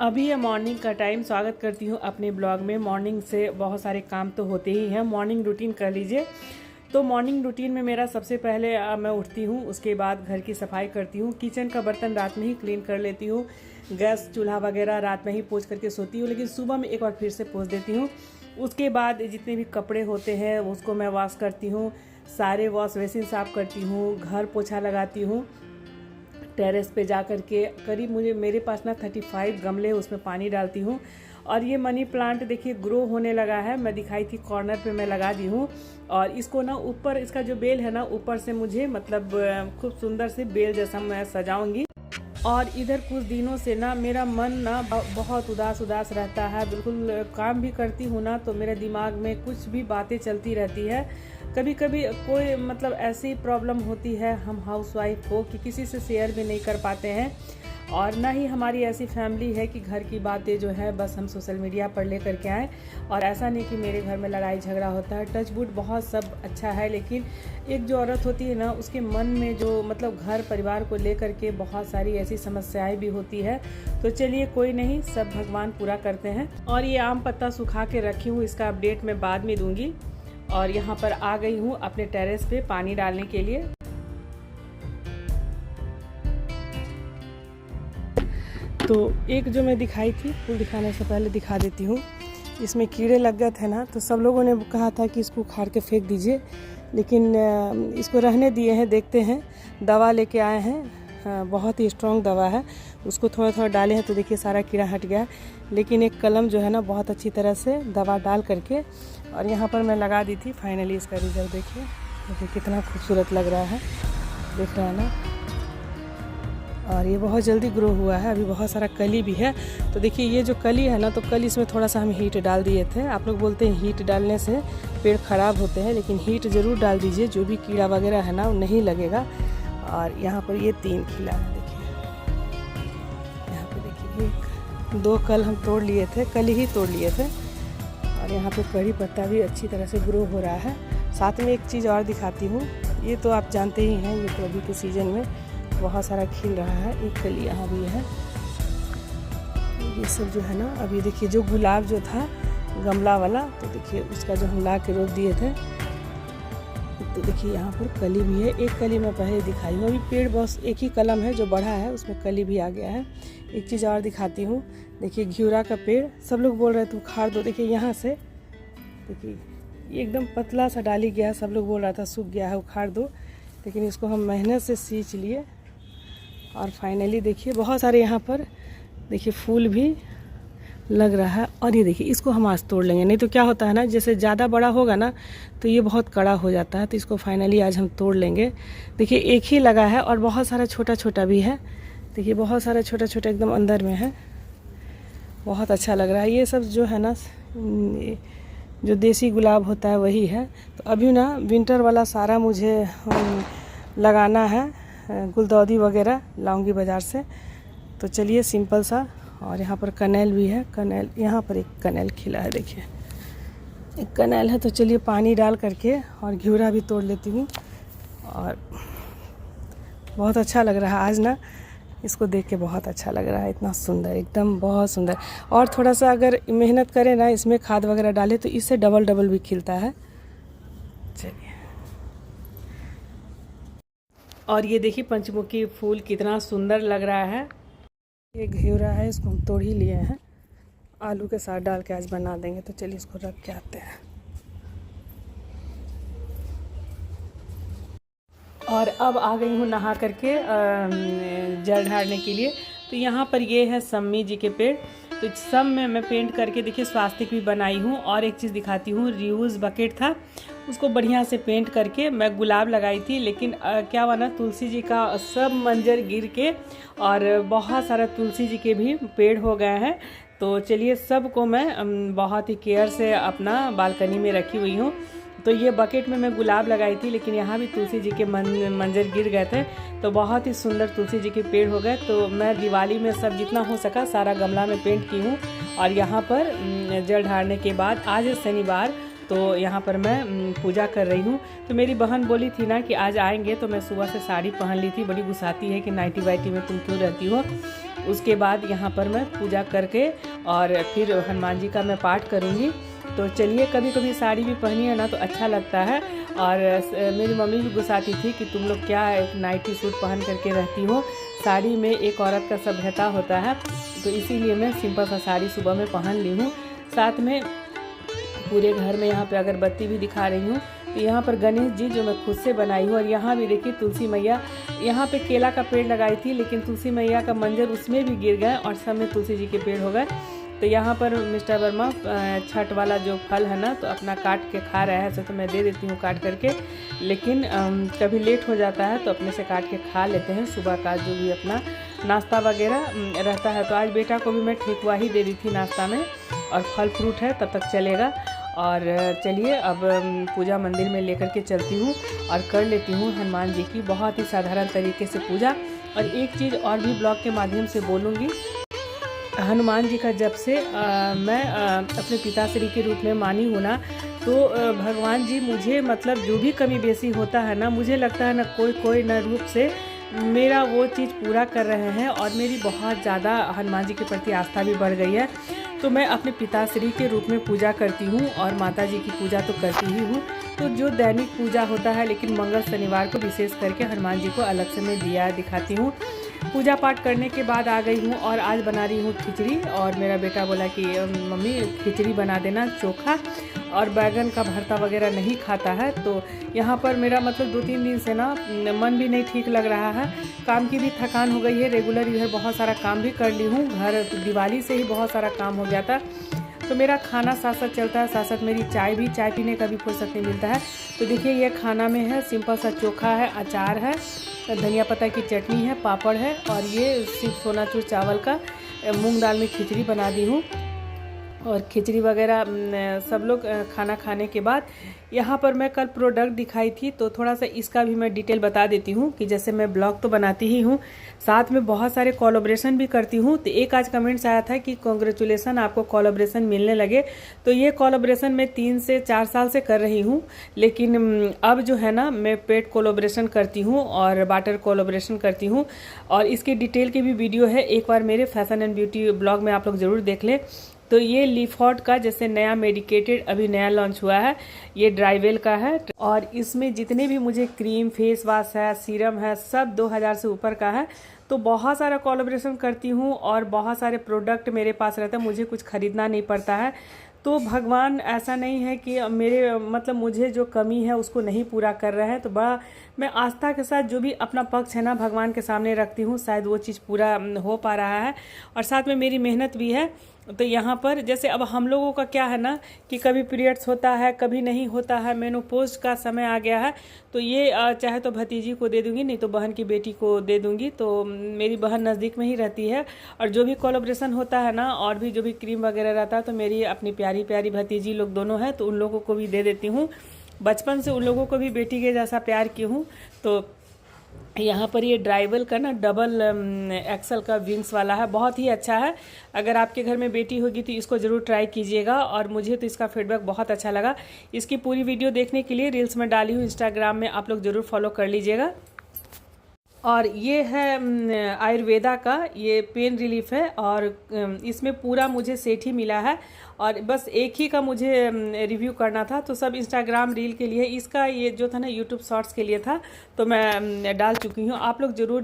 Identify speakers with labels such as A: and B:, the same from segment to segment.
A: अभी है मॉर्निंग का टाइम। स्वागत करती हूँ अपने ब्लॉग में। मॉर्निंग से बहुत सारे काम तो होते ही हैं। मॉर्निंग रूटीन कर लीजिए। तो मॉर्निंग रूटीन में मेरा सबसे पहले मैं उठती हूँ, उसके बाद घर की सफाई करती हूँ। किचन का बर्तन रात में ही क्लीन कर लेती हूँ। गैस चूल्हा वगैरह रात में ही पोंछ करके सोती हूँ, लेकिन सुबह में एक बार फिर से पोंछ देती हूँ। उसके बाद जितने भी कपड़े होते हैं उसको मैं वॉश करती हूँ। सारे वॉश बेसिन साफ़ करती हूँ, घर पोछा लगाती हूँ। टेरेस पे जा कर के करीब मेरे पास ना 35 गमले, उसमें पानी डालती हूँ। और ये मनी प्लांट देखिए ग्रो होने लगा है। मैं दिखाई थी कॉर्नर पे मैं लगा दी हूँ। और इसको ना ऊपर, इसका जो बेल है ना ऊपर से मुझे मतलब खूब सुंदर से बेल जैसा मैं सजाऊंगी। और इधर कुछ दिनों से ना मेरा मन ना बहुत उदास उदास रहता है। बिल्कुल काम भी करती हूँ ना तो मेरे दिमाग में कुछ भी बातें चलती रहती है। कभी कभी कोई मतलब ऐसी प्रॉब्लम होती है हम हाउसवाइफ को कि किसी से शेयर भी नहीं कर पाते हैं। और ना ही हमारी ऐसी फैमिली है कि घर की बातें जो है बस हम सोशल मीडिया पर ले करके आएँ। और ऐसा नहीं कि मेरे घर में लड़ाई झगड़ा होता है, टच वुड बहुत सब अच्छा है। लेकिन एक जो औरत होती है ना उसके मन में जो मतलब घर परिवार को लेकर के बहुत सारी ऐसी समस्याएं भी होती है। तो चलिए कोई नहीं, सब भगवान पूरा करते हैं। और ये आम पत्ता सुखा के रखी हूँ, इसका अपडेट मैं बाद में दूंगी। और यहाँ पर आ गई हूँ अपने टेरेस पे पानी डालने के लिए। तो एक जो मैं दिखाई थी, फूल दिखाने से पहले दिखा देती हूँ। इसमें कीड़े लग गए थे ना, तो सब लोगों ने कहा था कि इसको उखाड़ के फेंक दीजिए, लेकिन इसको रहने दिए हैं। देखते हैं, दवा लेके आए हैं, बहुत ही स्ट्रॉन्ग दवा है। उसको थोड़ा थोड़ा डाले हैं तो देखिए सारा कीड़ा हट गया। लेकिन एक कलम जो है ना बहुत अच्छी तरह से दवा डाल करके और यहाँ पर मैं लगा दी थी। फाइनली इसका रिजल्ट देखिए कितना खूबसूरत लग रहा है, देख रहे हैं ना। और ये बहुत जल्दी ग्रो हुआ है, अभी बहुत सारा कली भी है। तो देखिए ये जो कली है ना, तो कल इसमें थोड़ा सा हम हीट डाल दिए थे। आप लोग बोलते हैं हीट डालने से पेड़ ख़राब होते हैं, लेकिन हीट ज़रूर डाल दीजिए, जो भी कीड़ा वगैरह है ना वो नहीं लगेगा। और यहाँ पर ये 3 खिला है, देखिए यहाँ पे देखिए 1 2 कल हम तोड़ लिए थे, कल ही तोड़ लिए थे। और यहाँ पे कड़ी पत्ता भी अच्छी तरह से ग्रो हो रहा है। साथ में एक चीज़ और दिखाती हूँ, ये तो आप जानते ही हैं, ये तो अभी के सीज़न में बहुत सारा खिल रहा है। एक कली यहाँ भी है। ये सब जो है ना, अभी देखिए जो गुलाब जो था गमला वाला, तो देखिए उसका जो हम ला के रोक दिए थे, तो देखिए यहाँ पर कली भी है। एक कली मैं पहले दिखाई हूँ, अभी पेड़ बस एक ही कलम है जो बढ़ा है, उसमें कली भी आ गया है। एक चीज़ और दिखाती हूँ, देखिए घिउरा का पेड़, सब लोग बोल रहे थे उखाड़ दो। देखिए यहाँ से देखिए ये एकदम पतला सा डाली गया है, सब लोग बोल रहा था सूख गया है उखाड़ दो, लेकिन इसको हम मेहनत से सींच लिए। और फाइनली देखिए बहुत सारे यहाँ पर देखिए फूल भी लग रहा है। और ये देखिए इसको हम आज तोड़ लेंगे, नहीं तो क्या होता है ना, जैसे ज़्यादा बड़ा होगा ना तो ये बहुत कड़ा हो जाता है। तो इसको फाइनली आज हम तोड़ लेंगे। देखिए एक ही लगा है और बहुत सारा छोटा छोटा भी है। देखिए बहुत सारा छोटा छोटा एकदम अंदर में है, बहुत अच्छा लग रहा है। ये सब जो है ना जो देसी गुलाब होता है वही है। तो अभी ना विंटर वाला सारा मुझे लगाना है, गुलदौदी वगैरह लाऊंगी बाज़ार से। तो चलिए सिंपल सा। और यहाँ पर कनेल भी है, कनेल यहाँ पर एक कनेल खिला है, देखिए एक कनेल है। तो चलिए पानी डाल करके और घिउरा भी तोड़ लेती हूँ। और बहुत अच्छा लग रहा है आज ना, इसको देख के बहुत अच्छा लग रहा है, इतना सुंदर, एकदम बहुत सुंदर। और थोड़ा सा अगर मेहनत करें ना, इसमें खाद वगैरह डालें तो इससे डबल भी खिलता है। चलिए, और ये देखिए पंचमुखी फूल कितना सुंदर लग रहा है। ये घिउरा है, इसको हम तोड़ ही लिए हैं, आलू के साथ डाल के आज बना देंगे। तो चलिए इसको रख के आते हैं। और अब आ गई हूँ नहा करके जल ढारने के लिए। तो यहाँ पर ये है सम्मी जी के पेड़। तो सब में मैं पेंट करके देखिए स्वास्तिक भी बनाई हूँ। और एक चीज़ दिखाती हूँ, रीयूज़ बकेट था, उसको बढ़िया से पेंट करके मैं गुलाब लगाई थी। लेकिन क्या हुआ ना, तुलसी जी का सब मंजर गिर के और बहुत सारा तुलसी जी के भी पेड़ हो गए हैं। तो चलिए सबको मैं बहुत ही केयर से अपना बालकनी में रखी हुई हूँ। तो ये बकेट में मैं गुलाब लगाई थी, लेकिन यहाँ भी तुलसी जी के मंजर गिर गए थे। तो बहुत ही सुंदर तुलसी जी के पेड़ हो गए। तो मैं दिवाली में सब जितना हो सका सारा गमला में पेंट की हूँ। और यहाँ पर जल ढारने के बाद आज शनिवार, तो यहाँ पर मैं पूजा कर रही हूँ। तो मेरी बहन बोली थी ना कि आज आएंगे, तो मैं सुबह से साड़ी पहन ली थी। बड़ी गुस्साती है कि नाइटी वाइटी में तुम क्यों रहती हो। उसके बाद यहाँ पर मैं पूजा करके और फिर हनुमान जी का मैं पाठ करूँगी। तो चलिए, कभी कभी साड़ी भी पहनी है ना तो अच्छा लगता है। और मेरी मम्मी भी गुस्साती थी कि तुम लोग क्या एक नाइटी सूट पहन करके रहती हो, साड़ी में एक औरत का सभ्यता होता है। तो इसीलिए मैं सिंपल सा साड़ी सुबह में पहन ली हूँ। साथ में पूरे घर में यहाँ पे अगरबत्ती भी दिखा रही हूँ। तो यहाँ पर गणेश जी जो मैं खुद से बनाई हूँ, और यहाँ भी देखिए तुलसी मैया, यहाँ पे केला का पेड़ लगाई थी लेकिन तुलसी मैया का मंजर उसमें भी गिर गए और सब में तुलसी जी के पेड़ हो गए। तो यहाँ पर मिस्टर वर्मा छठ वाला जो फल है ना तो अपना काट के खा रहा है, तो मैं दे देती हूँ काट करके, लेकिन कभी लेट हो जाता है तो अपने से काट के खा लेते हैं। सुबह का जो भी अपना नाश्ता वगैरह रहता है, तो आज बेटा को भी मैं ठेकुआ ही दे दी थी नाश्ता में, और फल फ्रूट है तब तक चलेगा। और चलिए अब पूजा मंदिर में लेकर के चलती हूँ और कर लेती हूँ हनुमान जी की बहुत ही साधारण तरीके से पूजा। और एक चीज़ और भी ब्लॉग के माध्यम से बोलूँगी, हनुमान जी का जब से मैं अपने पिताश्री के रूप में मानी हूँ ना, तो भगवान जी मुझे मतलब जो भी कमी बेसी होता है ना, मुझे लगता है ना कोई न रूप से मेरा वो चीज़ पूरा कर रहे हैं, और मेरी बहुत ज़्यादा हनुमान जी के प्रति आस्था भी बढ़ गई है। तो मैं अपने पिताश्री के रूप में पूजा करती हूँ और माता जी की पूजा तो करती ही हूँ। तो जो दैनिक पूजा होता है, लेकिन मंगल शनिवार को विशेष करके हनुमान जी को अलग से मैं दिया दिखाती हूँ। पूजा पाठ करने के बाद आ गई हूँ और आज बना रही हूँ खिचड़ी। और मेरा बेटा बोला कि मम्मी खिचड़ी बना देना, चोखा और बैगन का भरता वगैरह नहीं खाता है। तो यहाँ पर मेरा मतलब 2-3 दिन से ना मन भी नहीं ठीक लग रहा है, काम की भी थकान हो गई है, रेगुलर इधर बहुत सारा काम भी कर ली हूँ, घर दिवाली से ही बहुत सारा काम हो गया था। तो मेरा खाना साथ साथ चलता है, साथ साथ मेरी चाय पीने का भी फुर्सत नहीं मिलता है। तो देखिए ये खाना में है सिंपल सा चोखा है, अचार है, धनिया पत्ता की चटनी है, पापड़ है, और ये सिर्फ सोनाचूर चावल का मूंग दाल में खिचड़ी बना दी हूँ। और खिचड़ी वगैरह सब लोग खाना खाने के बाद यहाँ पर मैं कल प्रोडक्ट दिखाई थी, तो थोड़ा सा इसका भी मैं डिटेल बता देती हूँ कि जैसे मैं ब्लॉग तो बनाती ही हूँ, साथ में बहुत सारे कोलैबोरेशन भी करती हूँ। तो एक आज कमेंट्स आया था कि कॉन्ग्रेचुलेसन, आपको कोलैबोरेशन मिलने लगे। तो ये कोलैबोरेशन मैं 3 से 4 साल से कर रही हूँ, लेकिन अब जो है ना मैं पेट कोलैबोरेशन करती हूँ और वाटर कोलैबोरेशन करती हूँ, और इसकी डिटेल की भी वीडियो है, एक बार मेरे फैशन एंड ब्यूटी ब्लॉग में आप लोग ज़रूर देख लें। तो ये लिफॉर्ट का जैसे नया मेडिकेटेड अभी नया लॉन्च हुआ है, ये ड्राइवेल का है, और इसमें जितने भी मुझे क्रीम, फेस वॉश है, सीरम है, सब 2000 से ऊपर का है। तो बहुत सारा कोलैबोरेशन करती हूँ और बहुत सारे प्रोडक्ट मेरे पास रहता है, मुझे कुछ खरीदना नहीं पड़ता है। तो भगवान ऐसा नहीं है कि मेरे मतलब मुझे जो कमी है उसको नहीं पूरा कर रहा है। तो बड़ा मैं आस्था के साथ जो भी अपना पक्ष है ना भगवान के सामने रखती हूँ, शायद वो चीज़ पूरा हो पा रहा है, और साथ में मेरी मेहनत भी है। तो यहाँ पर जैसे अब हम लोगों का क्या है ना कि कभी पीरियड्स होता है, कभी नहीं होता है, मेनोपॉज का समय आ गया है। तो ये चाहे तो भतीजी को दे दूँगी, नहीं तो बहन की बेटी को दे दूँगी। तो मेरी बहन नज़दीक में ही रहती है, और जो भी कोलैबोरेशन होता है ना और भी जो भी क्रीम वगैरह रहता है, तो मेरी अपनी प्यारी प्यारी भतीजी लोग दोनों हैं, तो उन लोगों को भी दे देती हूँ। बचपन से उन लोगों को भी बेटी के जैसा प्यार की हूँ। तो यहाँ पर ये ड्राइवल का ना डबल एक्सल का विंग्स वाला है, बहुत ही अच्छा है। अगर आपके घर में बेटी होगी तो इसको ज़रूर ट्राई कीजिएगा, और मुझे तो इसका फीडबैक बहुत अच्छा लगा। इसकी पूरी वीडियो देखने के लिए रील्स में डाली हूँ इंस्टाग्राम में, आप लोग ज़रूर फॉलो कर लीजिएगा। और ये है आयुर्वेदा का, ये पेन रिलीफ है, और इसमें पूरा मुझे सेट ही मिला है, और बस एक ही का मुझे रिव्यू करना था। तो सब इंस्टाग्राम रील के लिए, इसका ये जो था ना यूट्यूब शॉर्ट्स के लिए था, तो मैं डाल चुकी हूँ। आप लोग ज़रूर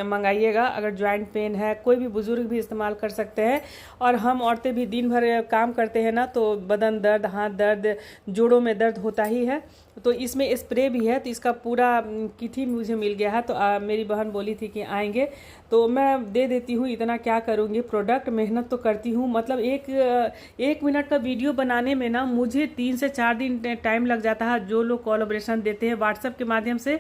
A: मंगाइएगा। अगर जॉइंट पेन है, कोई भी बुजुर्ग भी इस्तेमाल कर सकते हैं, और हम औरतें भी दिन भर काम करते हैं ना, तो बदन दर्द, हाथ दर्द, जोड़ों में दर्द होता ही है। तो इसमें स्प्रे भी है, तो इसका पूरा किट ही मुझे मिल गया है। तो मेरी बहन बोली थी कि आएंगे, तो मैं दे देती हूँ। इतना क्या करूँगी, प्रोडक्ट मेहनत तो करती हूँ। मतलब एक मिनट का वीडियो बनाने में ना मुझे 3 से 4 दिन टाइम लग जाता है। जो लोग कोलैबोरेशन देते हैं व्हाट्सएप के माध्यम से,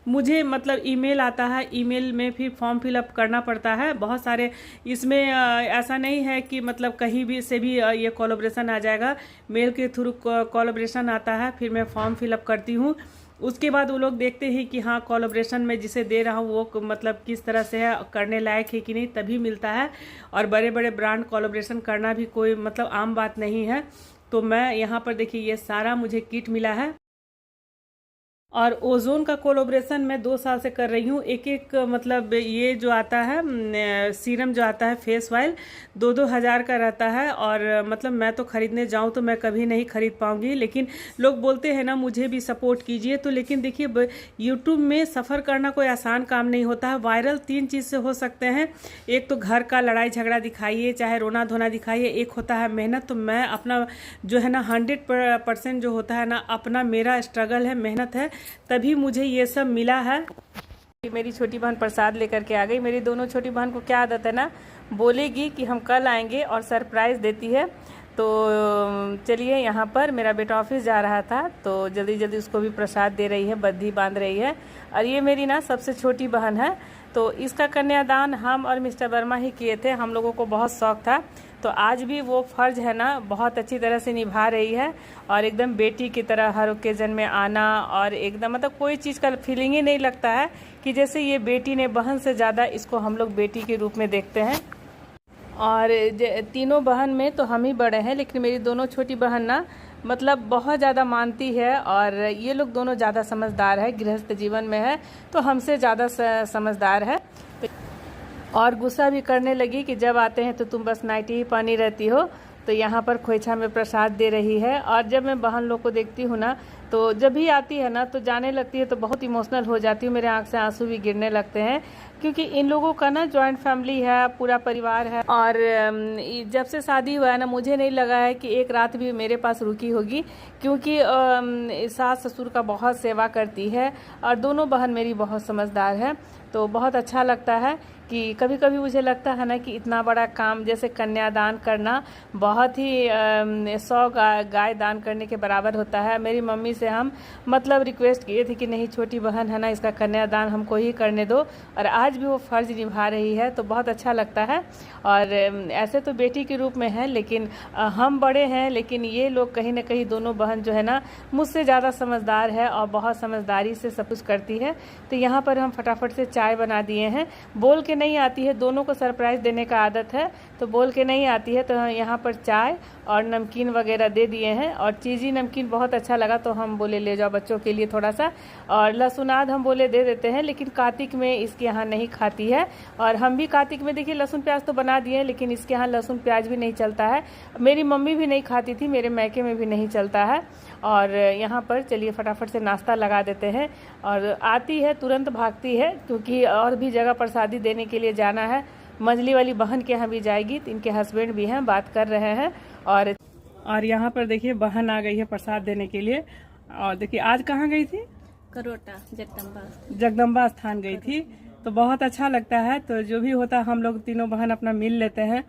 A: मुझे मतलब ईमेल आता है, ईमेल में फिर फॉर्म फिलअप करना पड़ता है बहुत सारे। इसमें ऐसा नहीं है कि मतलब कहीं भी से भी ये कोलैबोरेशन आ जाएगा, मेल के थ्रू कोलैबोरेशन आता है, फिर मैं फॉर्म फिलअप करती हूँ। उसके बाद वो लोग देखते हैं कि हाँ कोलैबोरेशन में जिसे दे रहा हूँ वो मतलब किस तरह से है, करने लायक है कि नहीं, तभी मिलता है। और बड़े बड़े ब्रांड कोलैबोरेशन करना भी कोई मतलब आम बात नहीं है। तो मैं यहाँ पर देखिए ये सारा मुझे किट मिला है, और ओजोन का कोलोब्रेशन मैं 2 साल से कर रही हूँ। एक एक मतलब ये जो आता है सीरम जो आता है फेस ऑयल 2-2 हज़ार का रहता है, और मतलब मैं तो ख़रीदने जाऊँ तो मैं कभी नहीं ख़रीद पाऊँगी, लेकिन लोग बोलते हैं ना मुझे भी सपोर्ट कीजिए। तो लेकिन देखिए यूट्यूब में सफ़र करना कोई आसान काम नहीं होता है। वायरल 3 चीज़ से हो सकते हैं, एक तो घर का लड़ाई झगड़ा दिखाइए, चाहे रोना धोना दिखाइए, एक होता है मेहनत। तो मैं अपना जो है ना 100% जो होता है ना अपना मेरा स्ट्रगल है, मेहनत है, तभी मुझे ये सब मिला है। मेरी छोटी बहन प्रसाद लेकर के आ गई। मेरी दोनों छोटी बहन को क्या आदत है ना, बोलेगी कि हम कल आएंगे और सरप्राइज़ देती है। तो चलिए, यहाँ पर मेरा बेटा ऑफिस जा रहा था तो जल्दी जल्दी उसको भी प्रसाद दे रही है, बद्धी बांध रही है। और ये मेरी ना सबसे छोटी बहन है, तो इसका कन्यादान हम और मिस्टर वर्मा ही किए थे। हम लोगों को बहुत शौक था, तो आज भी वो फ़र्ज़ है ना बहुत अच्छी तरह से निभा रही है, और एकदम बेटी की तरह हर ओकेज़न में आना, और एकदम मतलब कोई चीज़ का फीलिंग ही नहीं लगता है कि जैसे ये बेटी ने, बहन से ज़्यादा इसको हम लोग बेटी के रूप में देखते हैं। और तीनों बहन में तो हम ही बड़े हैं, लेकिन मेरी दोनों छोटी बहन ना मतलब बहुत ज़्यादा मानती है, और ये लोग दोनों ज़्यादा समझदार है, गृहस्थ जीवन में है तो हमसे ज़्यादा समझदार है। और गुस्सा भी करने लगी कि जब आते हैं तो तुम बस नाइटी ही पहनी रहती हो। तो यहाँ पर खोइछा में प्रसाद दे रही है। और जब मैं बहन लोग को देखती हूँ ना, तो जब भी आती है ना तो जाने लगती है तो बहुत इमोशनल हो जाती हूँ, मेरे आँख से आंसू भी गिरने लगते हैं, क्योंकि इन लोगों का ना जॉइंट फैमिली है, पूरा परिवार है। और जब से शादी हुआ है ना, मुझे नहीं लगा है कि एक रात भी मेरे पास रुकी होगी, क्योंकि सास ससुर का बहुत सेवा करती है, और दोनों बहन मेरी बहुत समझदार है। तो बहुत अच्छा लगता है कि कभी कभी मुझे लगता है ना कि इतना बड़ा काम जैसे कन्यादान करना बहुत ही 100 गाय दान करने के बराबर होता है। मेरी मम्मी से हम मतलब रिक्वेस्ट किए थे कि नहीं, छोटी बहन है ना, इसका कन्यादान हमको ही करने दो, और आज भी वो फ़र्ज़ निभा रही है, तो बहुत अच्छा लगता है। और ऐसे तो बेटी के रूप में है, लेकिन हम बड़े हैं, लेकिन ये लोग कहीं ना कहीं दोनों बहन जो है ना मुझसे ज़्यादा समझदार है, और बहुत समझदारी से सब कुछ करती है। तो यहाँ पर हम फटाफट से चाय बना दिए हैं। बोल के नहीं आती है, दोनों को सरप्राइज़ देने का आदत है, तो बोल के नहीं आती है, तो यहाँ पर चाय और नमकीन वगैरह दे दिए हैं। और चीज़ी नमकीन बहुत अच्छा लगा, तो हम बोले ले जाओ बच्चों के लिए थोड़ा सा, और लहसुनाद हम बोले दे देते हैं, लेकिन कार्तिक में इसके यहाँ नहीं खाती है। और हम भी कार्तिक में देखिए लहसुन प्याज तो बना दिए, लेकिन इसके यहाँ लहसुन प्याज भी नहीं चलता है। मेरी मम्मी भी नहीं खाती थी, मेरे मैके में भी नहीं चलता है। और यहाँ पर चलिए फटाफट से नाश्ता लगा देते हैं। और आती है तुरंत भागती है, क्योंकि और भी जगह प्रसादी देने के लिए जाना है। मंजली वाली बहन के यहाँ भी जाएगी, तो इनके हस्बैंड भी हैं, बात कर रहे हैं। और यहाँ पर देखिए बहन आ गई है प्रसाद देने के लिए। और देखिए आज कहाँ गई थी?
B: करोटा
A: जगदम्बा स्थान गई थी। तो बहुत अच्छा लगता है। तो जो भी होता है हम लोग तीनों बहन अपना मिल लेते हैं।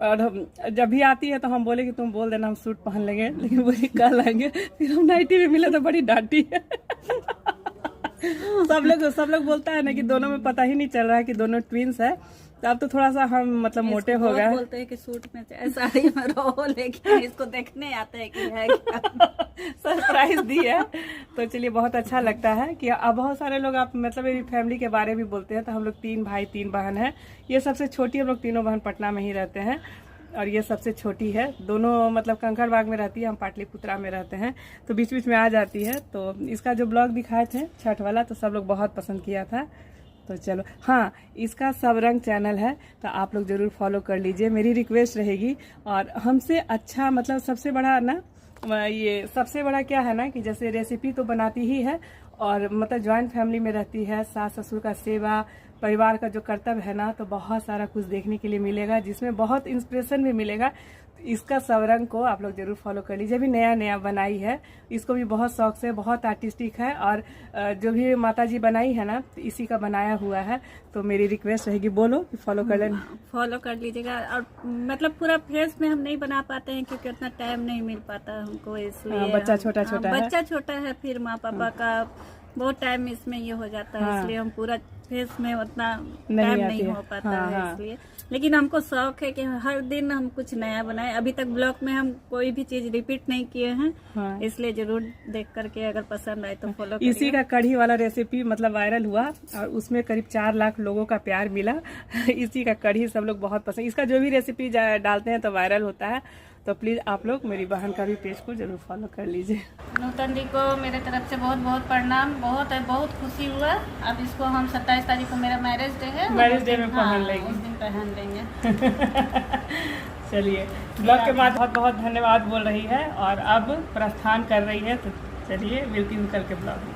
A: और जब भी आती है तो हम बोले कि तुम बोल देना, हम सूट पहन लेंगे, लेकिन बोली कल आएंगे। फिर हम नाइटी में मिले तो बड़ी डांटी है। सब लोग बोलता है ना कि दोनों में पता ही नहीं चल रहा है कि दोनों ट्विंस है। तो अब तो थोड़ा सा हम मतलब मोटे हो गए।
B: बोलते हैं कि सूट में साड़ी में रहो, लेकिन इसको देखने आता है कि है क्या।
A: सरप्राइज दी है। तो चलिए बहुत अच्छा लगता है कि अब बहुत सारे लोग आप मतलब मेरी फैमिली के बारे में बोलते हैं। तो हम लोग 3 भाई 3 बहन हैं। ये सबसे छोटी, हम लोग तीनों बहन पटना में ही रहते हैं, और ये सबसे छोटी है। दोनों मतलब कंकड़बाग में रहती है, हम पाटलिपुत्रा में रहते हैं। तो बीच बीच में आ जाती है। तो इसका जो ब्लॉग दिखाए थे छठ वाला, तो सब लोग बहुत पसंद किया था। तो चलो, हाँ, इसका सब रंग चैनल है, तो आप लोग ज़रूर फॉलो कर लीजिए, मेरी रिक्वेस्ट रहेगी। और हमसे अच्छा मतलब सबसे बड़ा ना, ये सबसे बड़ा क्या है ना कि जैसे रेसिपी तो बनाती ही है, और मतलब जॉइंट फैमिली में रहती है, सास ससुर का सेवा, परिवार का जो कर्तव्य है ना, तो बहुत सारा कुछ देखने के लिए मिलेगा, जिसमें बहुत इंस्पिरेशन भी मिलेगा। इसका सब रंग को आप लोग जरूर फॉलो कर लीजिए। अभी नया नया बनाई है, इसको भी बहुत शौक से, बहुत आर्टिस्टिक है। और जो भी माता जी बनाई है ना, तो इसी का बनाया हुआ है। तो मेरी रिक्वेस्ट रहेगी, बोलो कि फॉलो कर लेना।
B: फॉलो कर लीजिएगा। और मतलब पूरा फेस में हम नहीं बना पाते हैं, क्योंकि उतना टाइम नहीं मिल पाता हमको, इसलिए
A: बच्चा छोटा
B: है, फिर माँ पापा का बहुत टाइम इसमें ये हो जाता है। इसलिए हम पूरा फेस में उतना टाइम नहीं हो पाता है। इसलिए लेकिन हमको शौक है कि हर दिन हम कुछ नया बनाएं। अभी तक ब्लॉग में हम कोई भी चीज रिपीट नहीं किए हैं। इसलिए जरूर देख करके अगर पसंद आए तो फॉलो करिए।
A: इसी का कढ़ी वाला रेसिपी मतलब वायरल हुआ, और उसमें करीब 4 लाख लोगों का प्यार मिला। इसी का कढ़ी सब लोग बहुत पसंद, इसका जो भी रेसिपी डालते हैं तो वायरल होता है। तो प्लीज़ आप लोग मेरी बहन का भी पेज को जरूर फॉलो कर लीजिए।
B: नूतन दी को मेरे तरफ से बहुत बहुत प्रणाम। बहुत खुशी हुआ। अब इसको हम 27 तारीख को मेरा मैरिज डे है,
A: मैरिज डे में पहन लेंगे,
B: उस दिन पहन लेंगे।
A: चलिए, ब्लॉग के बाद बहुत बहुत धन्यवाद बोल रही है और अब प्रस्थान कर रही है, तो चलिए मिलती हूँ कल के ब्लॉग में।